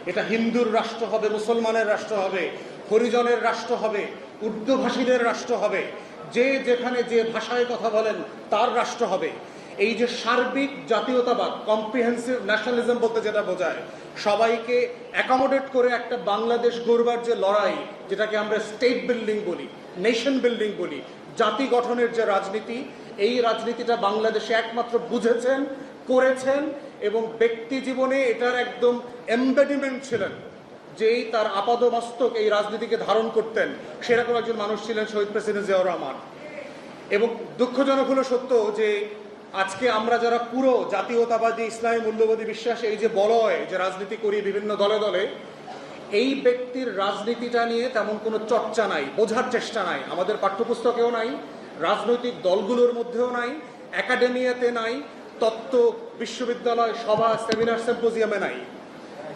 এটা হিন্দুর রাষ্ট্র হবে, মুসলমানের রাষ্ট্র হবে, হরিজনের রাষ্ট্র হবে, উর্দুভাষীদের রাষ্ট্র হবে, যে যেখানে যে ভাষায় কথা বলেন তার রাষ্ট্র হবে। এই যে সার্বিক জাতীয়তাবাদ, কম্প্রিহেন্সিভ ন্যাশনালিজম বলতে যেটা বোঝায়, সবাইকে অ্যাকোমোডেট করে একটা বাংলাদেশ গড়বার যে লড়াই, যেটাকে আমরা স্টেট বিল্ডিং বলি, নেশন বিল্ডিং বলি, জাতি গঠনের যে রাজনীতি, এই রাজনীতিটা বাংলাদেশে একমাত্র বুঝেছেন, করেছেন এবং ব্যক্তি জীবনে এটার একদম এমবেডিমেন্ট ছিলেন। যেই তার আপাদমস্তক এই রাজনীতিকে ধারণ করতেন, সেরকম একজন মানুষ ছিলেন শহীদ প্রেসিডেন্ট জিয়াউর রহমান। এবং দুঃখজনক হলো সত্য যে আজকে আমরা যারা পুরো জাতীয়তাবাদী ইসলামী মূল্যবোধী বিশ্বাসে এই যে বলয় যে রাজনীতি করি বিভিন্ন দলে দলে, এই ব্যক্তির রাজনীতিটা নিয়ে তেমন কোনো চর্চা নাই, বোঝার চেষ্টা নাই, আমাদের পাঠ্যপুস্তকেও নাই, রাজনৈতিক দলগুলোর মধ্যেও নাই, একাডেমিয়াতে নাই, তত্ত্ব বিশ্ববিদ্যালয় সভা সেমিনার সিম্পোজিয়ামে নাই।